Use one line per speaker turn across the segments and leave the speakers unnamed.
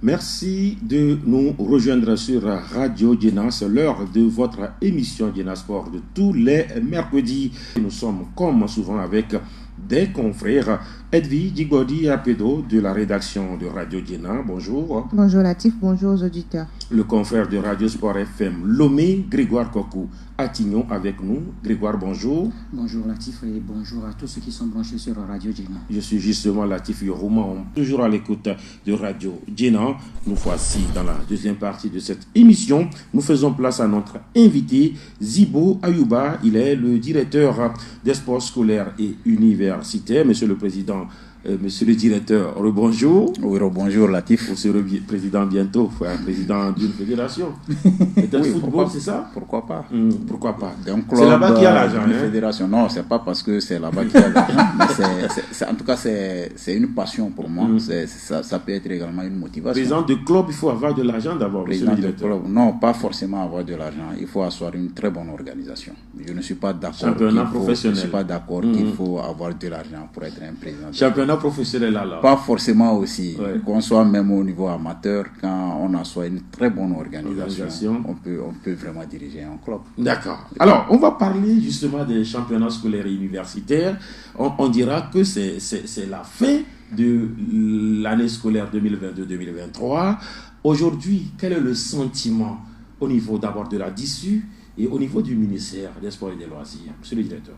Merci de nous rejoindre sur Radio Djena. C'est l'heure de votre émission Djena Sport de tous les mercredis. Nous sommes comme souvent avec des confrères. Edwy Djigodi Apedo de la rédaction de Radio Djena. Bonjour.
Bonjour Latif, bonjour aux auditeurs.
Le confrère de Radio Sport FM Lomé, Grégoire Kokou Attignon avec nous. Grégoire, bonjour.
Bonjour Latif et bonjour à tous ceux qui sont branchés sur Radio Djena.
Je suis justement Latif Yorouma, toujours à l'écoute de Radio Djena. Nous voici dans la deuxième partie de cette émission. Nous faisons place à notre invité, Zibo Ayouba. Il est le directeur des sports scolaires et universitaires. Monsieur le Président, Monsieur le directeur, rebonjour.
Oui, rebonjour Latif.
Vous serez président bientôt, président d'une fédération. C'est un football, c'est ça?
Pourquoi pas?
Pourquoi pas?
C'est
là-bas qu'il y a l'argent.
Une fédération. Non, c'est pas parce que c'est là-bas qu'il y a l'argent. Mais en tout cas, c'est une passion pour moi. Ça peut être également une motivation.
Président de club, il faut avoir de l'argent d'abord.
Président de club, non, pas forcément avoir de l'argent. Il faut asseoir une très bonne organisation. Je ne suis pas d'accord.
Championnat professionnel.
Je ne suis pas d'accord qu'il faut avoir de l'argent pour être un président.
Championnat professionnel alors.
Pas forcément aussi. Ouais. Qu'on soit même au niveau amateur, quand on assoit une très bonne organisation. On peut vraiment diriger un club.
D'accord. Alors, on va parler justement des championnats scolaires et universitaires. On dira que c'est la fin de l'année scolaire 2022-2023. Aujourd'hui, quel est le sentiment au niveau d'abord de la DISU et au niveau du ministère des Sports et des Loisirs? Monsieur le directeur.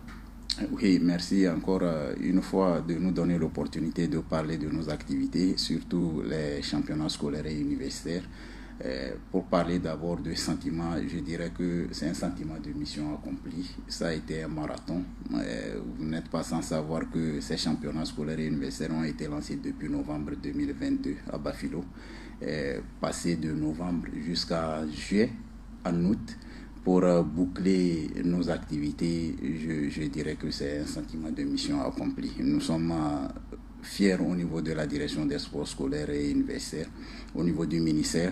Oui, merci encore une fois de nous donner l'opportunité de parler de nos activités, surtout les championnats scolaires et universitaires. Pour parler d'abord de sentiment, je dirais que c'est un sentiment de mission accomplie. Ça a été un marathon. Vous n'êtes pas sans savoir que ces championnats scolaires et universitaires ont été lancés depuis novembre 2022 à Bafilo. Passé de novembre jusqu'à juillet, en août. Pour boucler nos activités, je dirais que c'est un sentiment de mission accompli. Nous sommes fiers au niveau de la direction des sports scolaires et universitaires, au niveau du ministère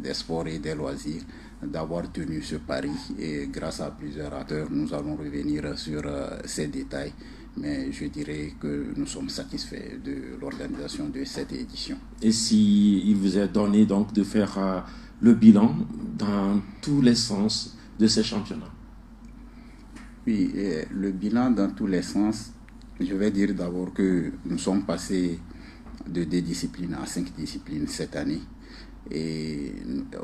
des sports et des loisirs, d'avoir tenu ce pari. Et grâce à plusieurs acteurs, nous allons revenir sur ces détails. Mais je dirais que nous sommes satisfaits de l'organisation de cette édition.
Et si il vous est donné donc de faire le bilan dans tous les sens de ces championnats?
Oui, le bilan dans tous les sens, je vais dire d'abord que nous sommes passés de 2 disciplines à 5 disciplines cette année. Et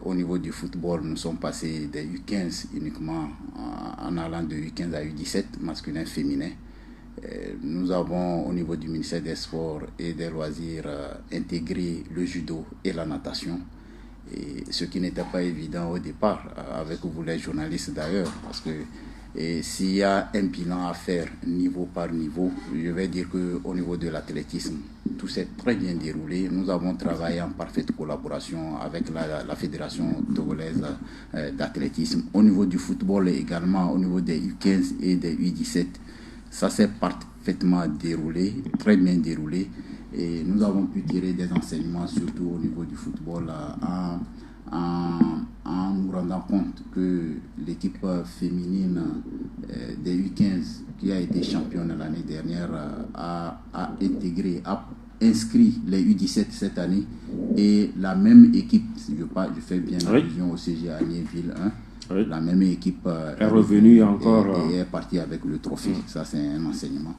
au niveau du football, nous sommes passés des U15 uniquement en allant de U15 à U17, masculin, féminin. Nous avons au niveau du ministère des Sports et des Loisirs intégré le judo et la natation. Et ce qui n'était pas évident au départ, avec vous les journalistes d'ailleurs, parce que s'il y a un bilan à faire niveau par niveau, je vais dire qu'au niveau de l'athlétisme, tout s'est très bien déroulé. Nous avons travaillé en parfaite collaboration avec la Fédération togolaise d'athlétisme. Au niveau du football également, au niveau des U15 et des U17, ça s'est parfaitement déroulé, très bien déroulé. Et nous avons pu tirer des enseignements, surtout au niveau du football, en nous rendant compte que l'équipe féminine des U15, qui a été championne l'année dernière, a intégré, a inscrit les U17 cette année. Et la même équipe, je fais bien allusion au CG Agnéville 1, oui. La même équipe
est revenue encore
et est partie avec le trophée. Ça, c'est un enseignement.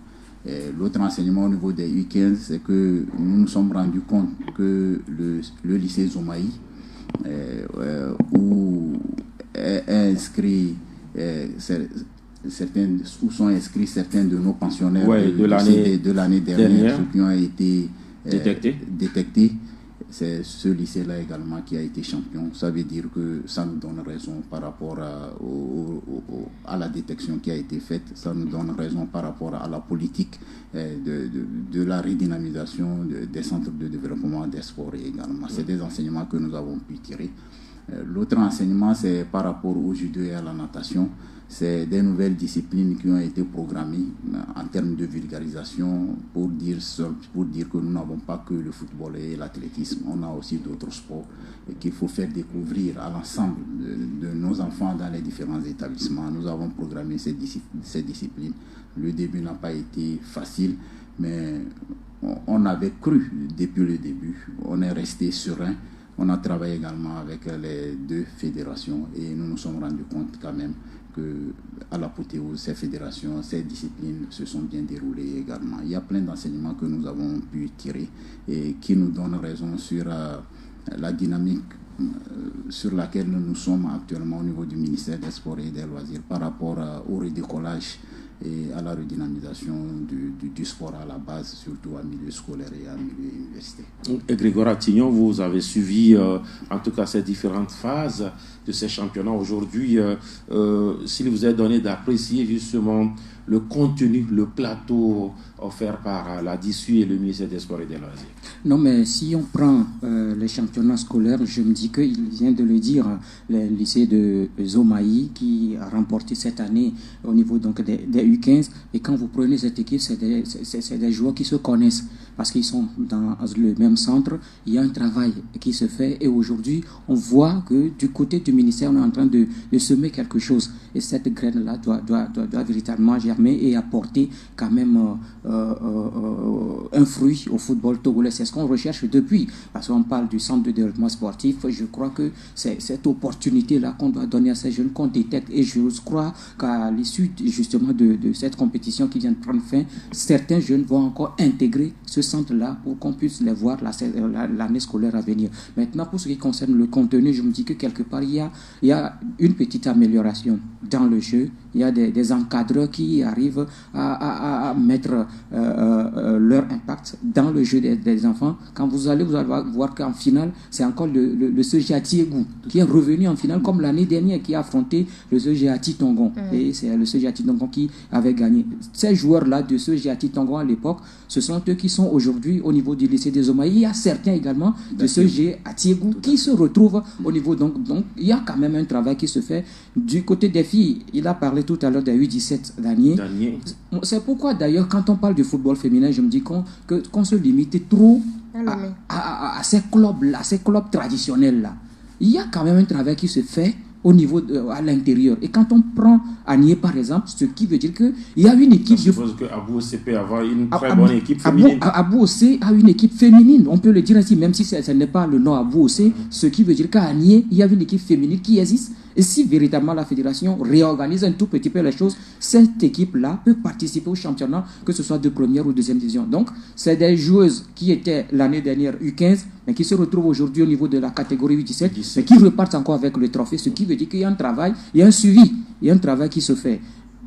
L'autre enseignement au niveau des U15, c'est que nous nous sommes rendus compte que le lycée Zomaï, où est inscrit où sont inscrits certains de nos pensionnaires de l'année dernière, ceux qui ont été détectés. C'est ce lycée-là également qui a été champion. Ça veut dire que ça nous donne raison par rapport à la détection qui a été faite. Ça nous donne raison par rapport à la politique de la redynamisation des centres de développement des sports également. C'est des enseignements que nous avons pu tirer. L'autre enseignement, c'est par rapport au judo et à la natation. C'est des nouvelles disciplines qui ont été programmées en termes de vulgarisation pour dire que nous n'avons pas que le football et l'athlétisme. On a aussi d'autres sports qu'il faut faire découvrir à l'ensemble de nos enfants dans les différents établissements. Nous avons programmé ces disciplines. Le début n'a pas été facile, mais on avait cru depuis le début. On est resté serein. On a travaillé également avec les deux fédérations et nous nous sommes rendus compte quand même qu'à l'apothéose, ces fédérations, ces disciplines se sont bien déroulées également. Il y a plein d'enseignements que nous avons pu tirer et qui nous donnent raison sur la dynamique sur laquelle nous sommes actuellement au niveau du ministère des Sports et des Loisirs par rapport au redécollage et à la redynamisation du sport à la base, surtout en milieu scolaire et en milieu universitaire.
Et Grégoire Attignon, vous avez suivi en tout cas ces différentes phases de ces championnats. Aujourd'hui, s'il vous est donné d'apprécier justement le contenu, le plateau offert par la DISU et le ministère des Sports et des Loisirs.
Non, mais si on prend les championnats scolaires, je me dis qu'il vient de le dire, le lycée de Zomaï qui a remporté cette année au niveau donc des U15. Et quand vous prenez cette équipe, c'est des joueurs qui se connaissent parce qu'ils sont dans le même centre. Il y a un travail qui se fait et aujourd'hui, on voit que du côté du ministère, on est en train de semer quelque chose. Et cette graine-là doit véritablement germer et apporter quand même un fruit au football togolais. C'est ce qu'on recherche depuis. Parce qu'on parle du centre de développement sportif. Je crois que c'est cette opportunité-là qu'on doit donner à ces jeunes qu'on détecte. Et je crois qu'à l'issue justement de cette compétition qui vient de prendre fin, certains jeunes vont encore intégrer ce centre-là pour qu'on puisse les voir l'année scolaire à venir. Maintenant, pour ce qui concerne le contenu, je me dis que quelque part, il y a une petite amélioration dans le jeu. Il y a des encadreurs qui arrivent à mettre leur impact dans le jeu des enfants. Quand vous allez voir qu'en finale, c'est encore le CGA Tiégou qui est revenu en finale comme l'année dernière, qui a affronté le CGA Tongon. Et c'est le CGA Tongon qui avait gagné. Ces joueurs-là de CGA Tongon à l'époque, ce sont eux qui sont aujourd'hui au niveau du lycée des Omaï. Il y a certains également de CGA Tiégou qui se retrouvent au niveau. Donc, il y a quand même un travail qui se fait. Du côté des filles, il a parlé tout à l'heure des U17 d'année. C'est pourquoi d'ailleurs, quand on parle du football féminin, je me dis qu'on se limite trop à ces clubs-là, ces clubs traditionnels-là. Il y a quand même un travail qui se fait au niveau à l'intérieur. Et quand on prend Agnier par exemple, ce qui veut dire qu'il y a une équipe...
Je suppose que Abou Ossé peut avoir une très bonne équipe féminine.
Abou Ossé a une équipe féminine, on peut le dire ainsi, même si ce n'est pas le nom Abou Ossé, ce qui veut dire qu'à Agnier, il y a une équipe féminine qui existe. Et si véritablement la fédération réorganise un tout petit peu les choses, cette équipe-là peut participer au championnat, que ce soit de première ou deuxième division. Donc, c'est des joueuses qui étaient l'année dernière U15, mais qui se retrouvent aujourd'hui au niveau de la catégorie U17, mais qui repartent encore avec le trophée, ce qui veut dire qu'il y a un travail, il y a un suivi, il y a un travail qui se fait.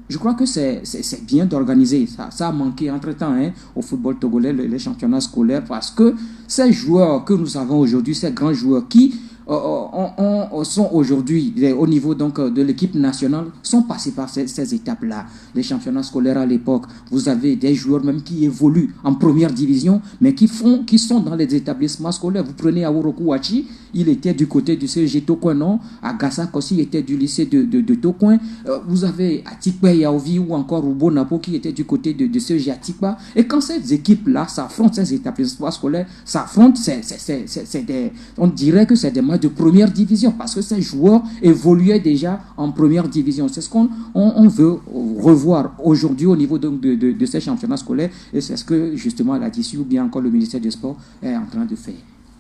Je crois que c'est bien d'organiser. Ça a manqué entre-temps au football togolais, les championnats scolaires, parce que ces joueurs que nous avons aujourd'hui, ces grands joueurs qui sont aujourd'hui au niveau donc de l'équipe nationale, sont passés par ces étapes-là. Les championnats scolaires à l'époque, vous avez des joueurs même qui évoluent en première division, mais qui sont dans les établissements scolaires. Vous prenez Aouroku Wachi, il était du côté du CG Tokoin, non? Agassa Kossi était du lycée de Tokoin. Vous avez Atikpa Yaovi ou encore Ubo Napo qui était du côté de CG Atikpa. Et quand ces équipes-là s'affrontent, ces établissements scolaires s'affrontent, on dirait que c'est des matchs de première division parce que ces joueurs évoluaient déjà en première division. C'est ce qu'on veut revoir aujourd'hui au niveau de ces championnats scolaires et c'est ce que justement la DISU ou bien encore le ministère des Sports est en train de faire.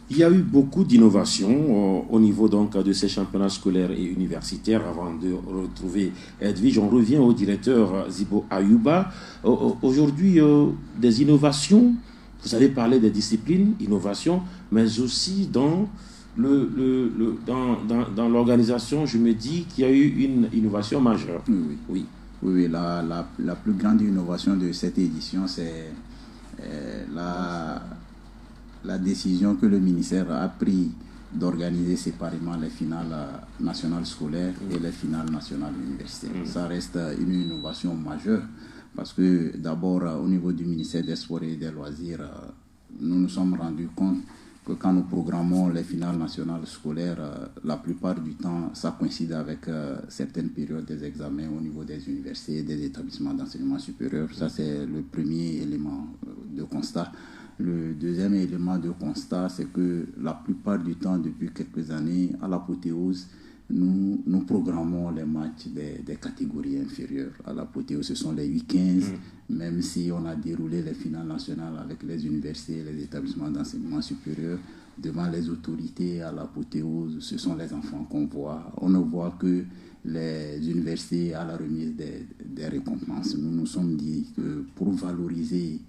Il y a eu beaucoup d'innovations au niveau donc de ces championnats scolaires et universitaires. Avant de retrouver Edwige, on revient au directeur Zibo Ayuba. Aujourd'hui, des innovations, vous avez parlé des disciplines, innovations, mais aussi dans dans l'organisation, je me dis qu'il y a eu une innovation majeure.
Oui, la plus grande innovation de cette édition, c'est la décision que le ministère a prise d'organiser séparément les finales nationales scolaires et les finales nationales universitaires. Ça reste une innovation majeure parce que d'abord, au niveau du ministère des Sports et des Loisirs, nous nous sommes rendus compte que quand nous programmons les finales nationales scolaires, la plupart du temps, ça coïncide avec certaines périodes des examens au niveau des universités et des établissements d'enseignement supérieur. Ça, c'est le premier élément de constat. Le deuxième élément de constat, c'est que la plupart du temps, depuis quelques années, à l'apothéose, nous programmons les matchs des catégories inférieures à l'apothéose. Ce sont les 8-15, même si on a déroulé les finales nationales avec les universités et les établissements d'enseignement supérieur, devant les autorités à l'apothéose, ce sont les enfants qu'on voit. On ne voit que les universités à la remise des récompenses. Nous nous sommes dit que pour valoriser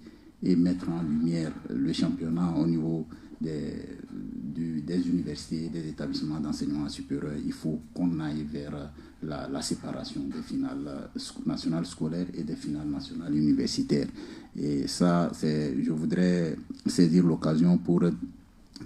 et mettre en lumière le championnat au niveau des universités, des établissements d'enseignement supérieur, il faut qu'on aille vers la séparation des finales nationales scolaires et des finales nationales universitaires. Et ça, je voudrais saisir l'occasion pour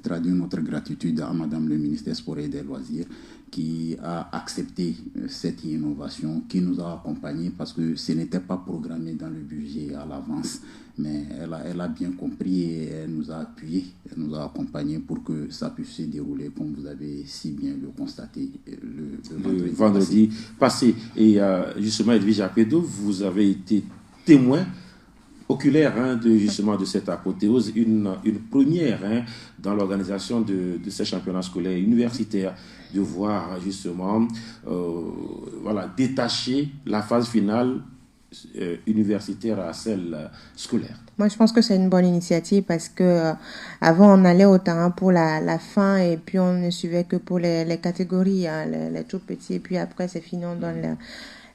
traduire notre gratitude à Madame le ministre des Sports et des Loisirs qui a accepté cette innovation, qui nous a accompagnés parce que ce n'était pas programmé dans le budget à l'avance, mais elle a bien compris et elle nous a appuyés, elle nous a accompagnés pour que ça puisse se dérouler comme vous avez si bien le constaté le
vendredi passé. Et justement, Edwige Apedo, vous avez été témoin oculaire de cette apothéose, une première dans l'organisation de ces championnats scolaires universitaires, de voir justement détacher la phase finale universitaire à celle scolaire.
Moi, je pense que c'est une bonne initiative parce que avant on allait au terrain pour la fin et puis on ne suivait que pour les catégories, les tout petits, et puis après c'est fini, on donne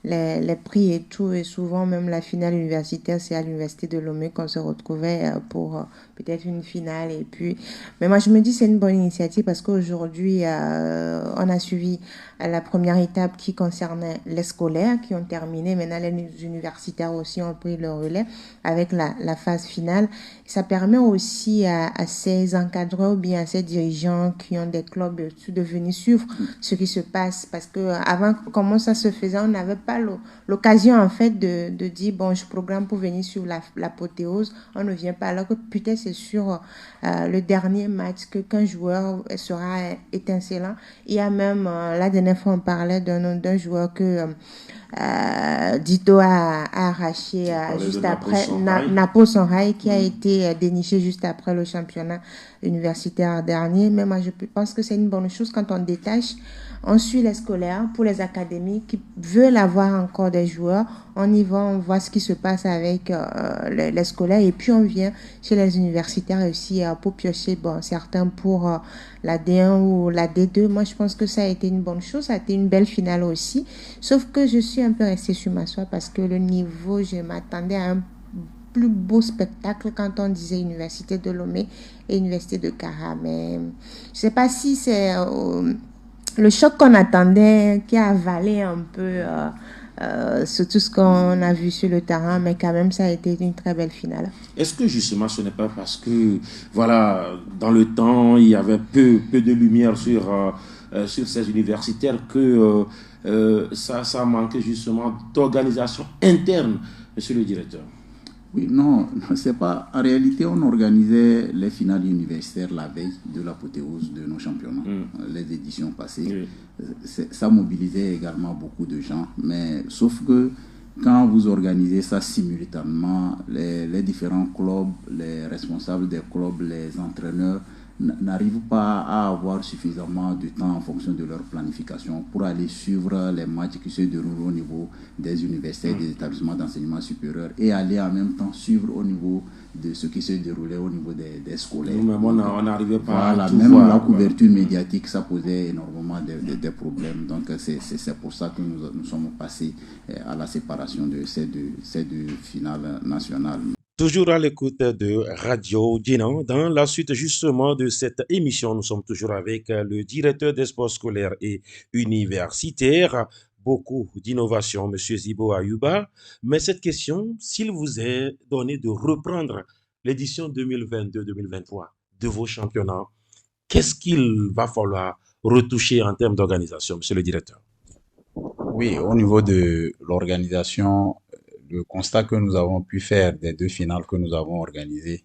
les prix et tout, et souvent même la finale universitaire, c'est à l'université de Lomé qu'on se retrouvait pour peut-être une finale. Et puis, mais moi je me dis c'est une bonne initiative parce qu'aujourd'hui on a suivi la première étape qui concernait les scolaires qui ont terminé. Maintenant les universitaires aussi ont pris le relais avec la phase finale. Ça permet aussi à ces encadreurs ou bien à ces dirigeants qui ont des clubs de venir suivre ce qui se passe, parce que avant, comment ça se faisait, on n'avait pas l'occasion en fait de dire bon, je programme pour venir sur l'apothéose, on ne vient pas, alors que peut-être c'est sur le dernier match qu'un joueur sera étincelant. Il y a même la dernière fois on parlait d'un joueur que Dito a arraché juste après Napo Songhai, qui a été déniché juste après le championnat universitaire dernier. Mais moi je pense que c'est une bonne chose quand on détache. On suit les scolaires pour les académies qui veulent avoir encore des joueurs. On y va, on voit ce qui se passe avec les scolaires, et puis on vient chez les universitaires aussi pour piocher certains pour la D1 ou la D2. Moi, je pense que ça a été une bonne chose. Ça a été une belle finale aussi. Sauf que je suis un peu restée sur ma soie parce que le niveau, je m'attendais à un plus beau spectacle quand on disait Université de Lomé et Université de Kara. Mais je ne sais pas si c'est le choc qu'on attendait qui a avalé un peu tout ce qu'on a vu sur le terrain, mais quand même ça a été une très belle finale.
Est-ce que justement ce n'est pas parce que dans le temps il y avait peu de lumière sur ces universitaires que ça manquait justement d'organisation interne, monsieur le directeur?
Oui, non, c'est pas. En réalité, on organisait les finales universitaires la veille de l'apothéose de nos championnats, les éditions passées. Ça mobilisait également beaucoup de gens, mais sauf que quand vous organisez ça simultanément, les différents clubs, les responsables des clubs, les entraîneurs n'arrivent pas à avoir suffisamment de temps en fonction de leur planification pour aller suivre les matchs qui se déroulent au niveau des universités, des établissements d'enseignement supérieur, et aller en même temps suivre au niveau de ce qui se déroulait au niveau des scolaires.
Nous-mêmes, on n'arrivait pas à tout
même
voir.
La couverture médiatique, ça posait énormément de problèmes. Donc c'est pour ça que nous sommes passés à la séparation de ces deux finales nationales.
Toujours à l'écoute de Radio Dinan. Dans la suite justement de cette émission, nous sommes toujours avec le directeur des sports scolaires et universitaires. Beaucoup d'innovation, M. Zibo Ayuba. Mais cette question, s'il vous est donné de reprendre l'édition 2022-2023 de vos championnats, qu'est-ce qu'il va falloir retoucher en termes d'organisation, M. le directeur?
Oui, au niveau de l'organisation, le constat que nous avons pu faire des deux finales que nous avons organisées,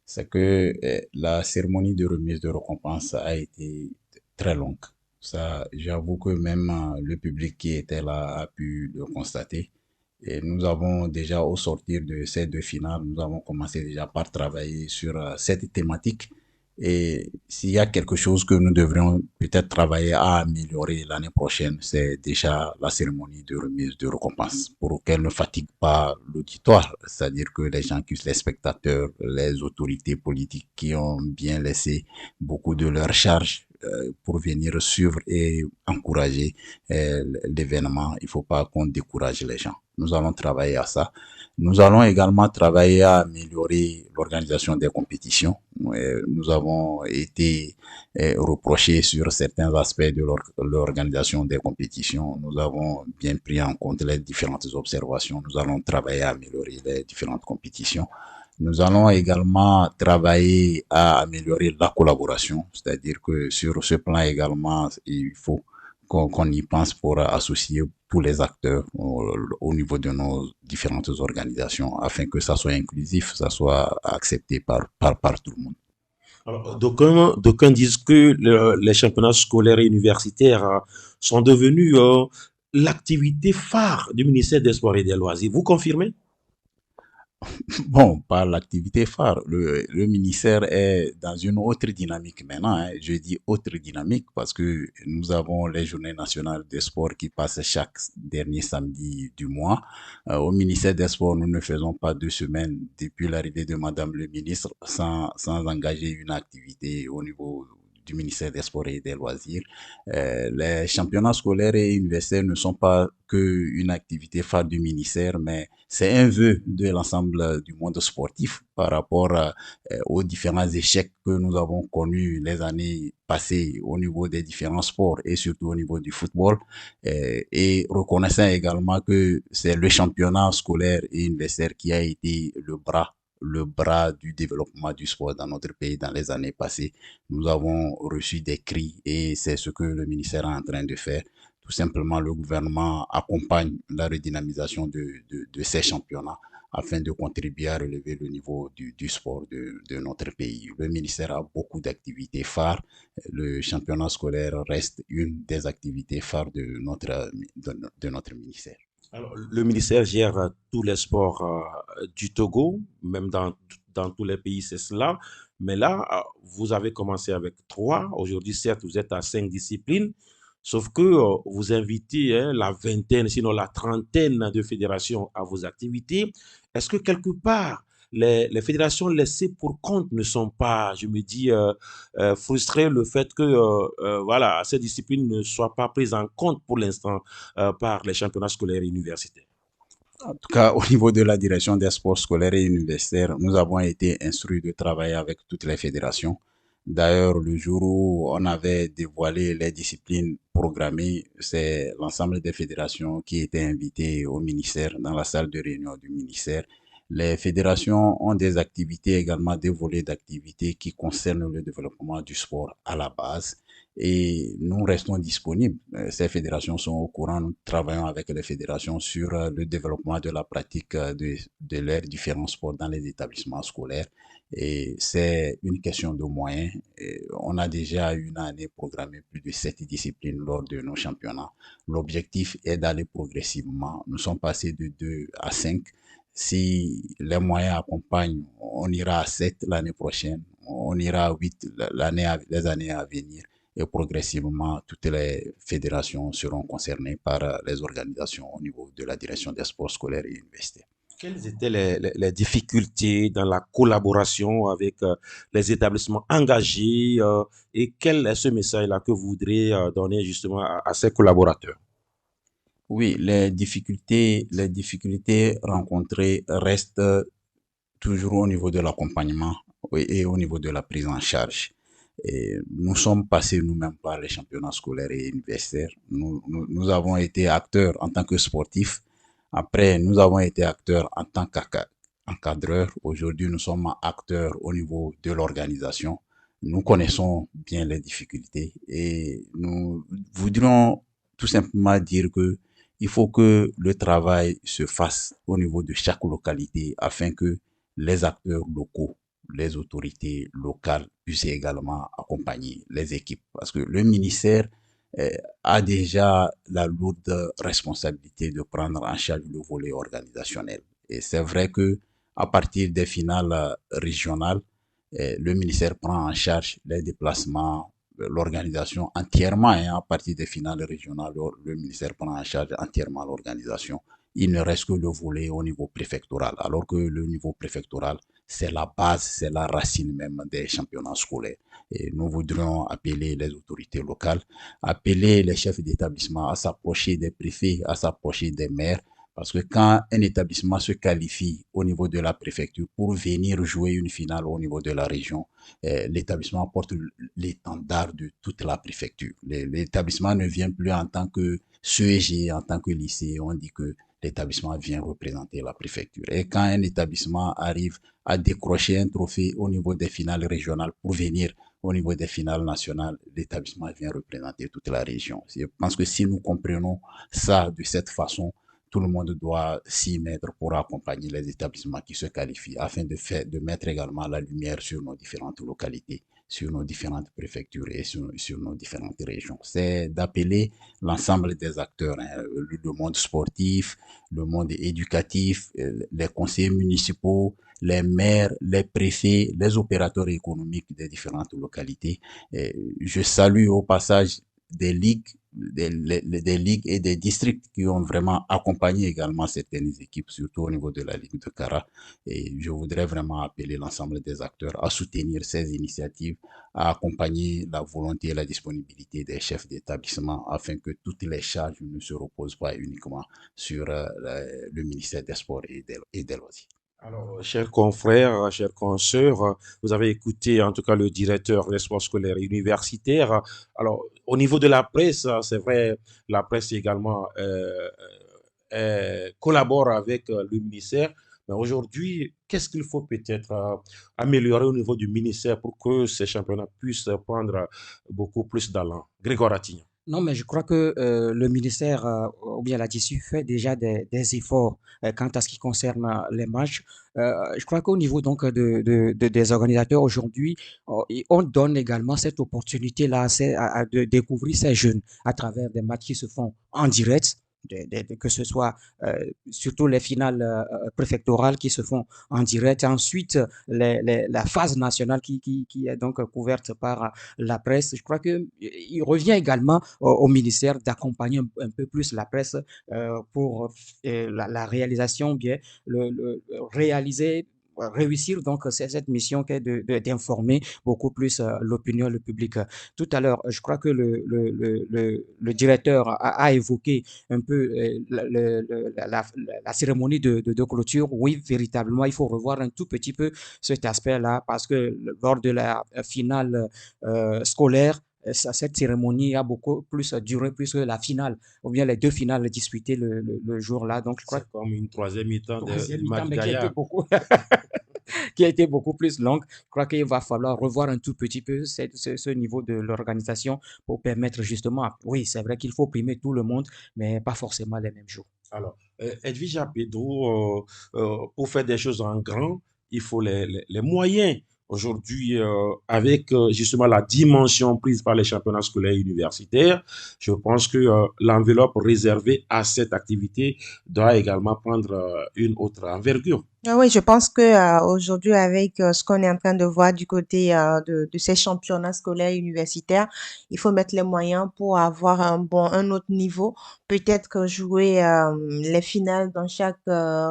c'est que la cérémonie de remise de récompense a été très longue. Ça, j'avoue que même le public qui était là a pu le constater. Et nous avons déjà, au sortir de ces deux finales, nous avons commencé déjà par travailler sur cette thématique. Et s'il y a quelque chose que nous devrions peut-être travailler à améliorer l'année prochaine, c'est déjà la cérémonie de remise de récompense pour qu'elle ne fatigue pas l'auditoire. C'est-à-dire que les gens, les spectateurs, les autorités politiques qui ont bien laissé beaucoup de leur charge pour venir suivre et encourager l'événement, il ne faut pas qu'on décourage les gens. Nous allons travailler à ça. Nous allons également travailler à améliorer l'organisation des compétitions. Nous avons été reprochés sur certains aspects de l'organisation des compétitions. Nous avons bien pris en compte les différentes observations. Nous allons travailler à améliorer les différentes compétitions. Nous allons également travailler à améliorer la collaboration, c'est-à-dire que sur ce plan également, il faut qu'on y pense pour associer tous les acteurs au niveau de nos différentes organisations afin que ça soit inclusif, ça soit accepté par tout le monde.
Alors, d'aucuns disent que les championnats scolaires et universitaires sont devenus l'activité phare du ministère des Sports et des Loisirs. Vous confirmez?
Bon, pas l'activité phare. Le ministère est dans une autre dynamique maintenant, hein. Je dis autre dynamique parce que nous avons les journées nationales des sports qui passent chaque dernier samedi du mois. Au ministère des Sports, nous ne faisons pas 2 semaines depuis l'arrivée de Madame le ministre sans engager une activité au niveau du ministère des Sports et des Loisirs. Les championnats scolaires et universitaires ne sont pas qu'une activité phare du ministère, mais c'est un vœu de l'ensemble du monde sportif par rapport aux différents échecs que nous avons connus les années passées au niveau des différents sports et surtout au niveau du football. Et reconnaissant également que c'est le championnat scolaire et universitaire qui a été le bras du développement du sport dans notre pays dans les années passées. Nous avons reçu des cris et c'est ce que le ministère est en train de faire. Tout simplement, le gouvernement accompagne la redynamisation de ces championnats afin de contribuer à relever le niveau du sport de notre pays. Le ministère a beaucoup d'activités phares. Le championnat scolaire reste une des activités phares de notre ministère.
Alors, le ministère gère tous les sports du Togo, même dans tous les pays, c'est cela. Mais là, vous avez commencé avec 3. Aujourd'hui, certes, vous êtes à 5 disciplines. Sauf que vous invitez la vingtaine, sinon la trentaine de fédérations à vos activités. Est-ce que quelque part, les fédérations laissées pour compte ne sont pas, je me dis, frustrées le fait que voilà, ces disciplines ne soient pas prises en compte pour l'instant par les championnats scolaires et universitaires?
En tout cas, au niveau de la direction des sports scolaires et universitaires, nous avons été instruits de travailler avec toutes les fédérations. D'ailleurs, le jour où on avait dévoilé les disciplines programmées, c'est l'ensemble des fédérations qui étaient invitées au ministère, dans la salle de réunion du ministère. Les fédérations ont des activités également, des volets d'activités qui concernent le développement du sport à la base. Et nous restons disponibles. Ces fédérations sont au courant. Nous travaillons avec les fédérations sur le développement de la pratique de leurs différents sports dans les établissements scolaires. Et c'est une question de moyens. Et on a déjà une année programmé plus de 7 disciplines lors de nos championnats. L'objectif est d'aller progressivement. Nous sommes passés de 2 à 5. Si les moyens accompagnent, on ira à 7 l'année prochaine, on ira à 8 les années à venir. Et progressivement, toutes les fédérations seront concernées par les organisations au niveau de la direction des sports scolaires et universitaires.
Quelles étaient les difficultés dans la collaboration avec les établissements engagés et quel est ce message-là que vous voudrez donner justement à ces collaborateurs?
Oui, les difficultés rencontrées restent toujours au niveau de l'accompagnement et au niveau de la prise en charge. Et nous sommes passés nous-mêmes par les championnats scolaires et universitaires. Nous avons été acteurs en tant que sportifs. Après, nous avons été acteurs en tant qu'encadreurs. Aujourd'hui, nous sommes acteurs au niveau de l'organisation. Nous connaissons bien les difficultés et nous voudrions tout simplement dire que il faut que le travail se fasse au niveau de chaque localité afin que les acteurs locaux, les autorités locales puissent également accompagner les équipes. Parce que le ministère a déjà la lourde responsabilité de prendre en charge le volet organisationnel. Et c'est vrai que à partir des finales régionales, le ministère prend en charge les déplacements, l'organisation entièrement, hein, à partir des finales régionales, le ministère prend en charge entièrement l'organisation. Il ne reste que le volet au niveau préfectoral, alors que le niveau préfectoral, c'est la base, c'est la racine même des championnats scolaires. Et nous voudrions appeler les autorités locales, appeler les chefs d'établissement à s'approcher des préfets, à s'approcher des maires, parce que quand un établissement se qualifie au niveau de la préfecture pour venir jouer une finale au niveau de la région, l'établissement porte l'étendard de toute la préfecture. L'établissement ne vient plus en tant que CEG, en tant que lycée. On dit que l'établissement vient représenter la préfecture. Et quand un établissement arrive à décrocher un trophée au niveau des finales régionales pour venir au niveau des finales nationales, l'établissement vient représenter toute la région. Je pense que si nous comprenons ça de cette façon, tout le monde doit s'y mettre pour accompagner les établissements qui se qualifient afin de mettre également la lumière sur nos différentes localités, sur nos différentes préfectures et sur nos différentes régions. C'est d'appeler l'ensemble des acteurs, hein, le monde sportif, le monde éducatif, les conseillers municipaux, les maires, les préfets, les opérateurs économiques des différentes localités. Et je salue au passage des ligues, des ligues et des districts qui ont vraiment accompagné également certaines équipes, surtout au niveau de la Ligue de Cara. Et je voudrais vraiment appeler l'ensemble des acteurs à soutenir ces initiatives, à accompagner la volonté et la disponibilité des chefs d'établissement afin que toutes les charges ne se reposent pas uniquement sur le ministère des Sports et des Loisirs.
Alors, chers confrères, chers consoeurs, vous avez écouté en tout cas le directeur des sports scolaires et universitaires. Alors, au niveau de la presse, c'est vrai, la presse également collabore avec le ministère. Mais aujourd'hui, qu'est-ce qu'il faut peut-être améliorer au niveau du ministère pour que ces championnats puissent prendre beaucoup plus d'allant? Grégoire Attignan.
Non, mais je crois que le ministère ou bien la DISU fait déjà des efforts quant à ce qui concerne les matchs. Je crois qu'au niveau donc des organisateurs aujourd'hui, on donne également cette opportunité-là de découvrir ces jeunes à travers des matchs qui se font en direct. Que ce soit surtout les finales préfectorales qui se font en direct, et ensuite la phase nationale qui est donc couverte par la presse. Je crois que il revient également au ministère d'accompagner un peu plus la presse pour la réalisation, bien réaliser réussir donc cette mission qui est d'informer beaucoup plus l'opinion, le public. Tout à l'heure, je crois que le directeur a évoqué un peu la cérémonie de clôture. Oui, véritablement, il faut revoir un tout petit peu cet aspect-là parce que lors de la finale scolaire, cette cérémonie a beaucoup plus duré plus que la finale, ou bien les deux finales disputées le jour-là. Donc, je crois
C'est comme une troisième mi-temps de match
mais qui a été
gaillard.
beaucoup, qui a été beaucoup plus longue. Je crois qu'il va falloir revoir un tout petit peu ce niveau de l'organisation pour permettre justement, oui, c'est vrai qu'il faut primer tout le monde, mais pas forcément les mêmes jours.
Alors, Edwige Apedro, pour faire des choses en grand, il faut les moyens. Aujourd'hui, avec justement la dimension prise par les championnats scolaires et universitaires, je pense que l'enveloppe réservée à cette activité doit également prendre une autre envergure.
Ah oui, je pense que aujourd'hui, avec ce qu'on est en train de voir du côté de ces championnats scolaires et universitaires, il faut mettre les moyens pour avoir un autre niveau. Peut-être que jouer les finales dans chaque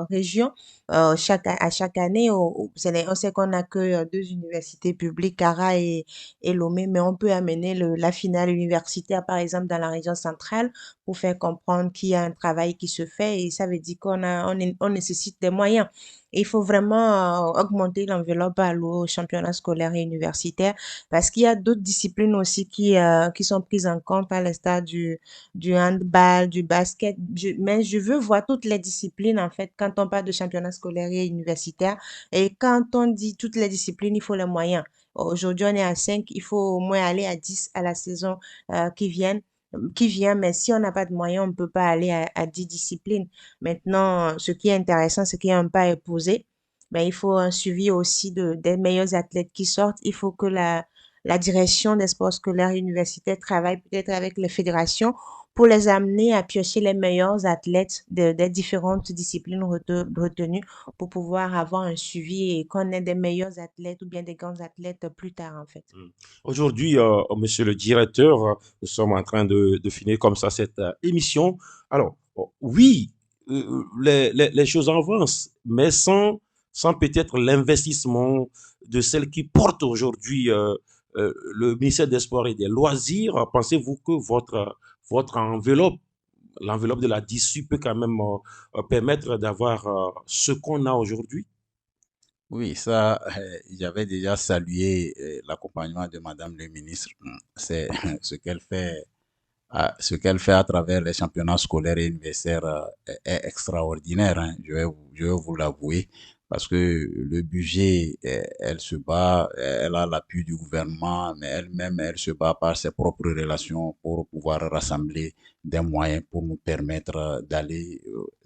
région, à chaque année. On sait qu'on a que deux universités publiques, Cara et Lomé, mais on peut amener la finale universitaire, par exemple, dans la région centrale pour faire comprendre qu'il y a un travail qui se fait et ça veut dire on nécessite des moyens. Il faut vraiment augmenter l'enveloppe allouée aux championnats scolaires et universitaires parce qu'il y a d'autres disciplines aussi qui sont prises en compte à l'instar du handball, du basket. Mais je veux voir toutes les disciplines en fait quand on parle de championnats scolaires et universitaires. Et quand on dit toutes les disciplines, il faut les moyens. Aujourd'hui, on est à 5, il faut au moins aller à 10 à la saison qui vient, mais si on n'a pas de moyens, on ne peut pas aller à 10 disciplines. Maintenant, ce qui est intéressant, c'est qu'il y a un pas est posé, mais il faut un suivi aussi des meilleurs athlètes qui sortent. Il faut que la direction des sports scolaires et universitaires travaille peut-être avec les fédérations pour les amener à piocher les meilleurs athlètes des différentes disciplines retenues pour pouvoir avoir un suivi et qu'on ait des meilleurs athlètes ou bien des grands athlètes plus tard, en fait.
Aujourd'hui, monsieur le directeur, nous sommes en train de finir comme ça cette émission. Alors, oui, les choses avancent, mais sans peut-être l'investissement de celles qui portent aujourd'hui le ministère des Sports et des Loisirs. Pensez-vous que votre enveloppe, l'enveloppe de la DISU peut quand même permettre d'avoir ce qu'on a aujourd'hui?
Oui, ça, j'avais déjà salué l'accompagnement de Madame le ministre. C'est ce qu'elle fait, ce qu'elle fait à travers les championnats scolaires et universitaires est extraordinaire, hein. Je vais vous l'avouer, parce que le budget, elle se bat, elle a l'appui du gouvernement, mais elle-même, elle se bat par ses propres relations pour pouvoir rassembler des moyens pour nous permettre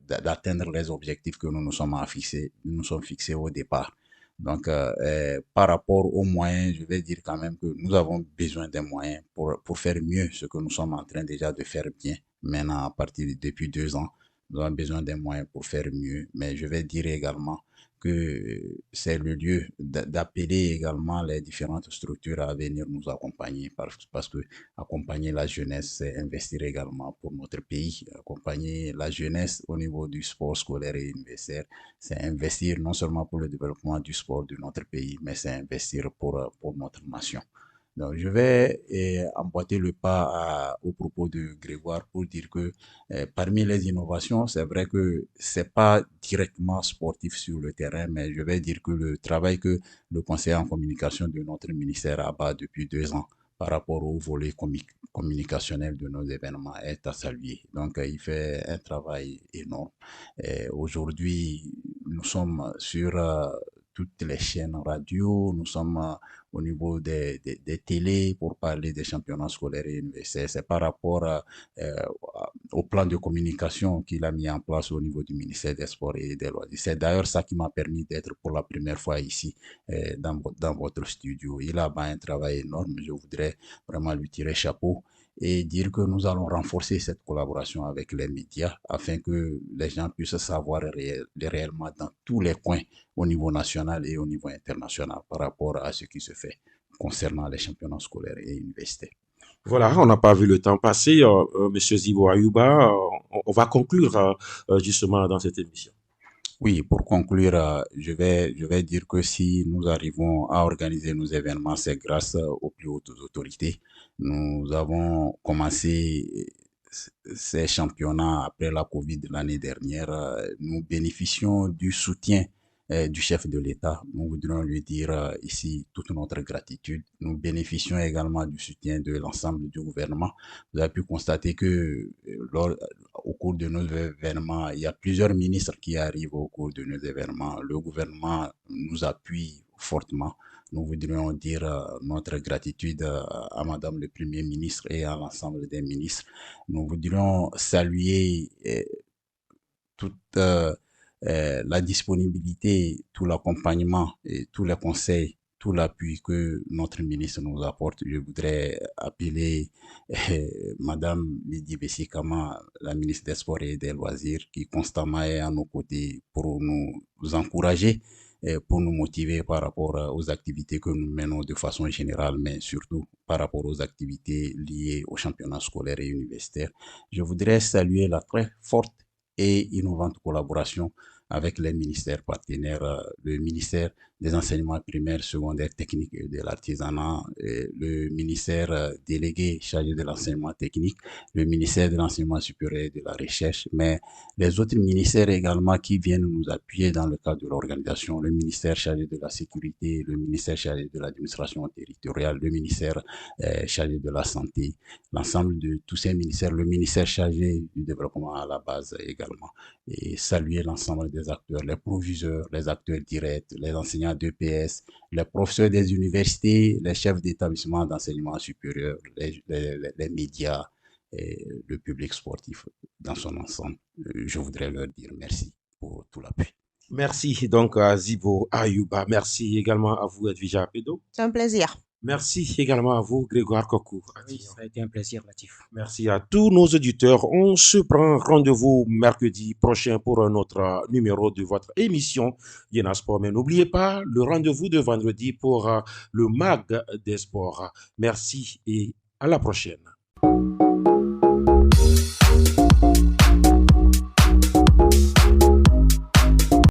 d'atteindre les objectifs que nous nous sommes fixés au départ. Donc, par rapport aux moyens, je vais dire quand même que nous avons besoin des moyens pour faire mieux ce que nous sommes en train déjà de faire bien maintenant depuis 2 ans. Nous avons besoin des moyens pour faire mieux, mais je vais dire également que c'est le lieu d'appeler également les différentes structures à venir nous accompagner parce que accompagner la jeunesse, c'est investir également pour notre pays. Accompagner la jeunesse au niveau du sport scolaire et universitaire, c'est investir non seulement pour le développement du sport de notre pays, mais c'est investir pour notre nation. Donc, je vais emboîter le pas au propos de Grégoire pour dire que parmi les innovations, c'est vrai que c'est pas directement sportif sur le terrain, mais je vais dire que le travail que le conseiller en communication de notre ministère abat depuis 2 ans par rapport au volet communicationnel de nos événements est à saluer. Donc, il fait un travail énorme. Aujourd'hui, nous sommes sur toutes les chaînes radio, nous sommes au niveau des télés pour parler des championnats scolaires et universitaires. C'est par rapport au plan de communication qu'il a mis en place au niveau du ministère des Sports et des Loisirs. C'est d'ailleurs ça qui m'a permis d'être pour la première fois ici dans votre studio. Il a un travail énorme. Je voudrais vraiment lui tirer chapeau et dire que nous allons renforcer cette collaboration avec les médias afin que les gens puissent savoir réellement dans tous les coins au niveau national et au niveau international par rapport à ce qui se fait concernant les championnats scolaires et universitaires.
Voilà, on n'a pas vu le temps passer. Monsieur Zibo Ayouba, on va conclure justement dans cette émission.
Oui, pour conclure, je vais dire que si nous arrivons à organiser nos événements, c'est grâce aux plus hautes autorités. Nous avons commencé ces championnats après la Covid de l'année dernière. Nous bénéficions du soutien du chef de l'État. Nous voudrions lui dire ici toute notre gratitude. Nous bénéficions également du soutien de l'ensemble du gouvernement. Vous avez pu constater que au cours de nos événements, il y a plusieurs ministres qui arrivent au cours de nos événements. Le gouvernement nous appuie fortement. Nous voudrions dire notre gratitude à Madame le Premier ministre et à l'ensemble des ministres. Nous voudrions saluer toute la disponibilité, tout l'accompagnement et tous les conseils, tout l'appui que notre ministre nous apporte. Je voudrais appeler Madame Lydie Bessikama, la ministre des Sports et des Loisirs, qui constamment est à nos côtés pour nous encourager, pour nous motiver par rapport aux activités que nous menons de façon générale, mais surtout par rapport aux activités liées au championnat scolaire et universitaire. Je voudrais saluer la très forte et innovante collaboration avec les ministères partenaires, le ministère des enseignements primaires, secondaires, techniques et de l'artisanat, le ministère délégué chargé de l'enseignement technique, le ministère de l'enseignement supérieur et de la recherche, mais les autres ministères également qui viennent nous appuyer dans le cadre de l'organisation, le ministère chargé de la sécurité, le ministère chargé de l'administration territoriale, le ministère chargé de la santé, l'ensemble de tous ces ministères, le ministère chargé du développement à la base également, et saluer l'ensemble des acteurs, les proviseurs, les acteurs directs, les enseignants d'EPS, les professeurs des universités, les chefs d'établissement d'enseignement supérieur, les médias, et le public sportif dans son ensemble. Je voudrais leur dire merci pour tout l'appui.
Merci donc à Zibo Ayouba. Merci également à vous, Edwija Pedo.
C'est un plaisir.
Merci également à vous, Grégoire Kokou.
Oui, ça a été un plaisir, Latif.
Merci à tous nos auditeurs. On se prend rendez-vous mercredi prochain pour un autre numéro de votre émission Yéna Sport. Mais n'oubliez pas le rendez-vous de vendredi pour le MAG des sports. Merci et à la prochaine.